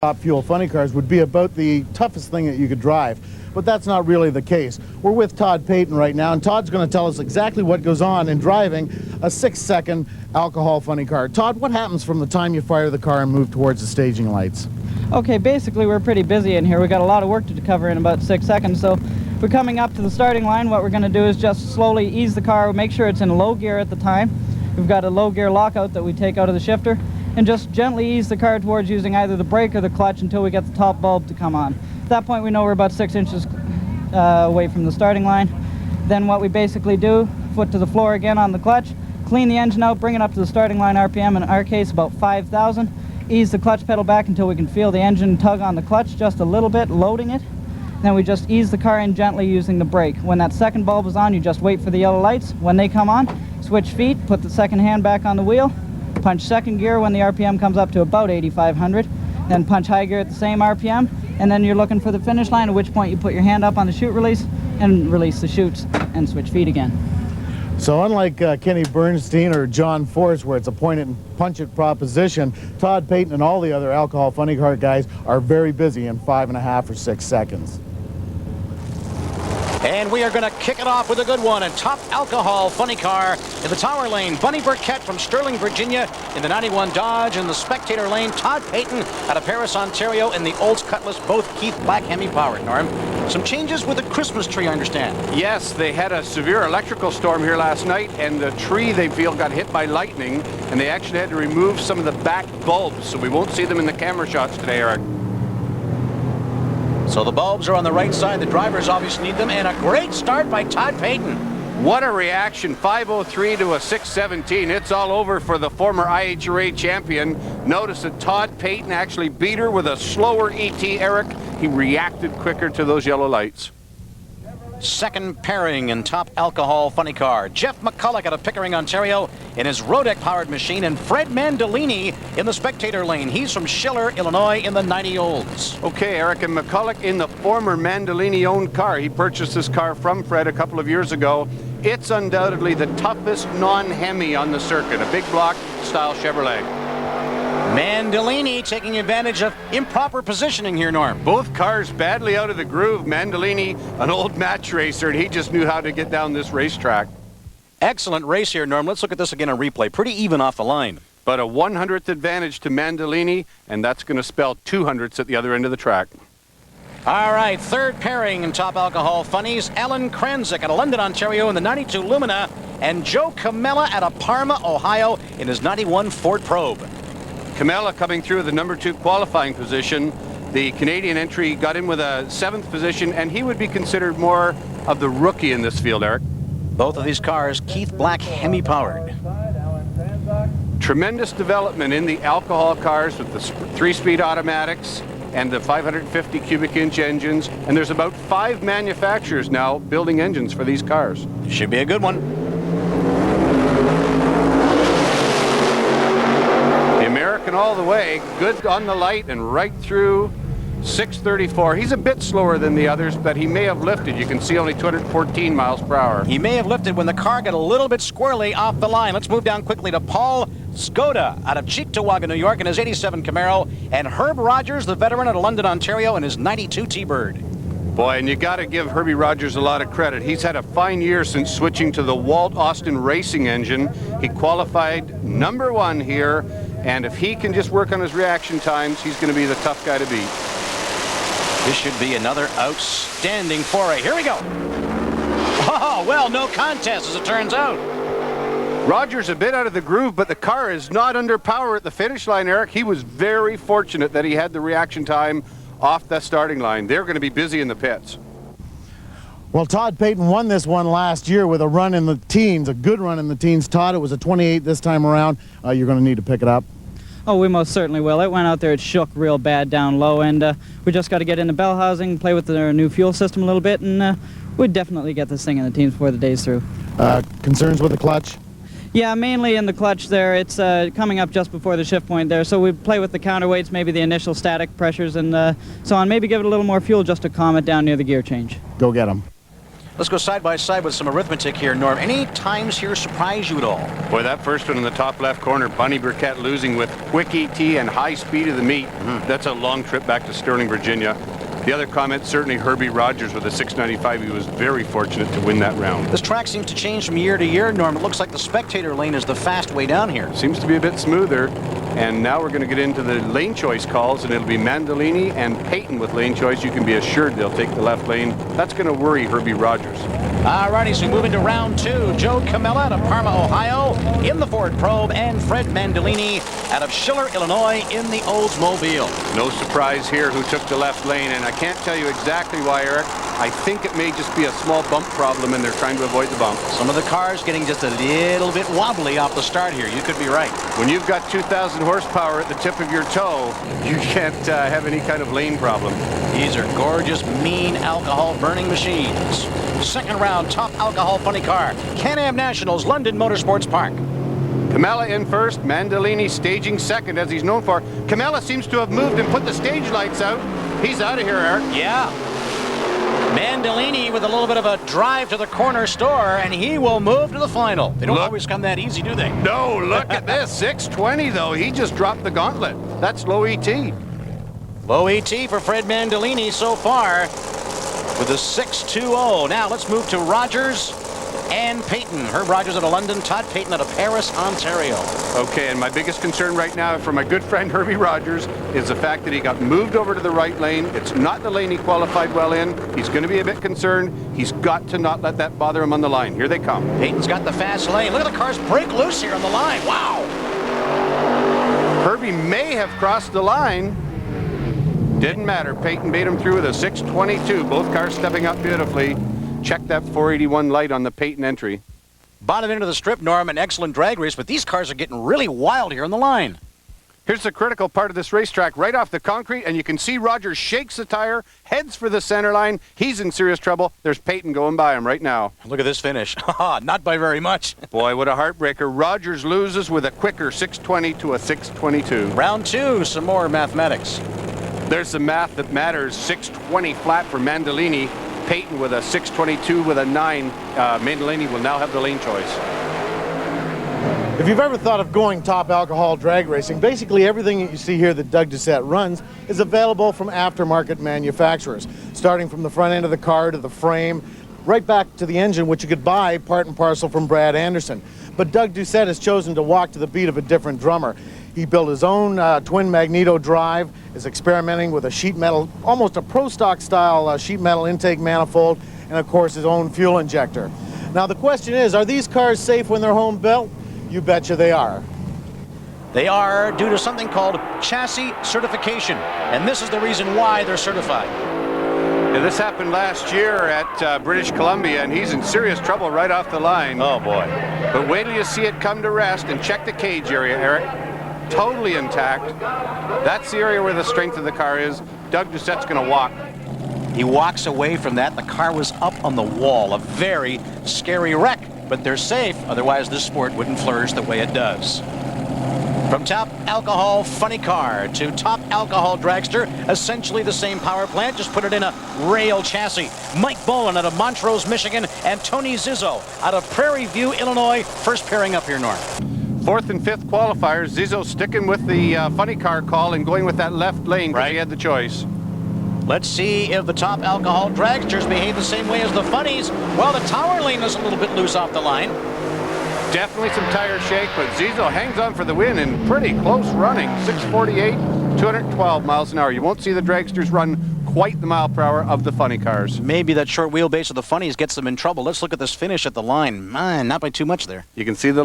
Top fuel funny cars would be about the toughest thing that you could drive, but that's not really the case. We're with Todd Payton right now, and Todd's going to tell us exactly what goes on in driving a 6-second alcohol funny car. Todd, what happens from the time you fire the car and move towards the staging lights? Okay, basically we're pretty busy in here. We got a lot of work to cover in about 6 seconds, so we're coming up to the starting line. What we're going to do is just slowly ease the car, make sure it's in low gear at the time. We've got a low gear lockout that we take out of the shifter, and just gently ease the car towards using either the brake or the clutch until we get the top bulb to come on. At that point we know we're about 6 inches away from the starting line. Then what we basically do, foot to the floor again on the clutch, clean the engine out, bring it up to the starting line RPM, in our case about 5,000, ease the clutch pedal back until we can feel the engine tug on the clutch just a little bit, loading it. Then we just ease the car in gently using the brake. When that second bulb is on, you just wait for the yellow lights. When they come on, switch feet, put the second hand back on the wheel, punch second gear when the RPM comes up to about 8,500, then punch high gear at the same RPM, and then you're looking for the finish line, at which point you put your hand up on the chute release and release the chutes and switch feet again. So unlike Kenny Bernstein or John Force, where it's a point it and punch it proposition, Todd Payton and all the other alcohol funny car guys are very busy in 5.5 or 6 seconds. And we are going to kick it off with a good one. A top alcohol funny car in the tower lane. Bunny Burkett from Sterling, Virginia in the 91 Dodge. In the spectator lane, Todd Payton out of Paris, Ontario in the Olds Cutlass, both Keith Black Hemi powered. Norm, some changes with the Christmas tree, I understand. Yes, they had a severe electrical storm here last night, and the tree, they feel, got hit by lightning, and they actually had to remove some of the back bulbs, so we won't see them in the camera shots today, Eric. So the bulbs are on the right side. The drivers obviously need them, and a great start by Todd Payton. What a reaction, 5:03 to a 6:17. It's all over for the former IHRA champion. Notice that Todd Payton actually beat her with a slower ET, Eric. He reacted quicker to those yellow lights. Second pairing in top alcohol funny car. Jeff McCulloch out of Pickering, Ontario in his Rodec-powered machine, and Fred Mandolini in the spectator lane. He's from Schiller, Illinois in the 90 Olds. Okay, Eric, and McCulloch in the former Mandolini-owned car. He purchased this car from Fred a couple of years ago. It's undoubtedly the toughest non-Hemi on the circuit, a big block style Chevrolet. Mandolini taking advantage of improper positioning here, Norm. Both cars badly out of the groove. Mandolini, an old match racer, and he just knew how to get down this racetrack. Excellent race here, Norm. Let's look at this again on replay. Pretty even off the line. But a 100th advantage to Mandolini, and that's going to spell 200ths at the other end of the track. All right, third pairing in top alcohol funnies. Alan Kranzik out of London, Ontario in the 92 Lumina, and Joe Camella out of Parma, Ohio in his 91 Ford Probe. Camella coming through the #2 qualifying position. The Canadian entry got in with a 7th position, and he would be considered more of the rookie in this field, Eric. Both of these cars, Keith Black Hemi powered. Tremendous development in the alcohol cars with the 3-speed automatics and the 550 cubic inch engines, and there's about 5 manufacturers now building engines for these cars. Should be a good one. American all the way, good on the light and right through 634. He's a bit slower than the others, but he may have lifted. You can see only 214 miles per hour. He may have lifted when the car got a little bit squirrely off the line. Let's move down quickly to Paul Skoda out of Cheektowaga, New York in his 87 Camaro, and Herb Rogers, the veteran out of London, Ontario in his 92 T-Bird. Boy, and you got to give Herbie Rogers a lot of credit. He's had a fine year since switching to the Walt Austin racing engine. He qualified #1 here, and if he can just work on his reaction times, he's going to be the tough guy to beat. This should be another outstanding foray. Here we go. Oh, well, no contest as it turns out. Rogers a bit out of the groove, but the car is not under power at the finish line, Eric. He was very fortunate that he had the reaction time off that starting line. They're going to be busy in the pits. Well, Todd Payton won this one last year with a run in the teens, a good run in the teens. Todd, it was a 28 this time around. You're going to need to pick it up. Oh, we most certainly will. It went out there, it shook real bad down low, and we just got to get into bell housing, play with the new fuel system a little bit, and we'd definitely get this thing in the teens before the day's through. Concerns with the clutch? Yeah, mainly in the clutch there. It's coming up just before the shift point there, so we play with the counterweights, maybe the initial static pressures and so on. Maybe give it a little more fuel just to calm it down near the gear change. Go get them. Let's go side by side with some arithmetic here, Norm. Any times here surprise you at all? Boy, that first one in the top left corner, Bunny Burkett losing with quick ET and high speed of the meet. That's a long trip back to Sterling, Virginia. The other comment, certainly Herbie Rogers with a 695. He was very fortunate to win that round. This track seems to change from year to year, Norm. It looks like the spectator lane is the fast way down here. Seems to be a bit smoother. And now we're going to get into the lane choice calls, and it'll be Mandolini and Payton with lane choice. You can be assured they'll take the left lane. That's going to worry Herbie Rogers. All righty, so we move into round two. Joe Camella out of Parma, Ohio in the Ford Probe, and Fred Mandolini out of Schiller, Illinois in the Oldsmobile. No surprise here who took the left lane, and I can't tell you exactly why, Eric. I think it may just be a small bump problem, and they're trying to avoid the bump. Some of the cars getting just a little bit wobbly off the start here. You could be right. When you've got 2,000 horsepower at the tip of your toe, you can't have any kind of lane problem. These are gorgeous, mean alcohol-burning machines. Second round, top alcohol funny car. Can-Am Nationals, London Motorsports Park. Camella in first, Mandolini staging second, as he's known for. Camella seems to have moved and put the stage lights out. He's out of here, Eric. Yeah. Mandolini with a little bit of a drive to the corner store, and he will move to the final. They don't always come that easy, do they? No, look at this. 620, though. He just dropped the gauntlet. That's low ET. Low ET for Fred Mandolini so far with a 6.20. Now let's move to Rogers and Payton. Herb Rogers out of London, Todd Payton out of Paris, Ontario. Okay, and my biggest concern right now for my good friend Herbie Rogers is the fact that he got moved over to the right lane. It's not the lane he qualified well in. He's going to be a bit concerned. He's got to not let that bother him on the line. Here they come. Payton's got the fast lane. Look at the cars break loose here on the line. Wow. Herbie may have crossed the line. Didn't matter. Payton made him through with a 6.22. Both cars stepping up beautifully. Check that 481 light on the Payton entry. Bottom into the strip, Norm, an excellent drag race, but these cars are getting really wild here on the line. Here's the critical part of this racetrack, right off the concrete, and you can see Rogers shakes the tire, heads for the center line. He's in serious trouble. There's Payton going by him right now. Look at this finish. Not by very much. Boy, what a heartbreaker. Rogers loses with a quicker 620 to a 622. Round two, some more mathematics. There's the math that matters. 620 flat for Mandolini. Payton with a 622 with a 9. Mandolini will now have the lane choice. If you've ever thought of going top alcohol drag racing, basically everything that you see here that Doug Doucette runs is available from aftermarket manufacturers, starting from the front end of the car to the frame, right back to the engine, which you could buy part and parcel from Brad Anderson. But Doug Doucette has chosen to walk to the beat of a different drummer. He built his own twin magneto drive, is experimenting with a sheet metal, almost a pro stock style sheet metal intake manifold, and of course his own fuel injector. Now the question is, are these cars safe when they're home built? You betcha they are. They are due to something called chassis certification, and this is the reason why they're certified. Yeah, this happened last year at British Columbia, and he's in serious trouble right off the line. Oh boy. But wait till you see it come to rest, and check the cage area, Eric. Totally intact. That's the area where the strength of the car is. Doug Doucette's going to walk. He walks away from that. The car was up on the wall. A very scary wreck, but they're safe. Otherwise, this sport wouldn't flourish the way it does. From top alcohol funny car to top alcohol dragster, essentially the same power plant, just put it in a rail chassis. Mike Bowen out of Montrose, Michigan, and Tony Zizzo out of Prairie View, Illinois, first pairing up here north. Fourth and fifth qualifiers. Zizzo sticking with the funny car call and going with that left lane because he had the choice. Let's see if the top alcohol dragsters behave the same way as the funnies. Well, the tower lane is a little bit loose off the line. Definitely some tire shake, but Zizzo hangs on for the win in pretty close running. 648, 212 miles an hour. You won't see the dragsters run quite the mile per hour of the funny cars. Maybe that short wheelbase of the funnies gets them in trouble. Let's look at this finish at the line. Man, not by too much there. You can see the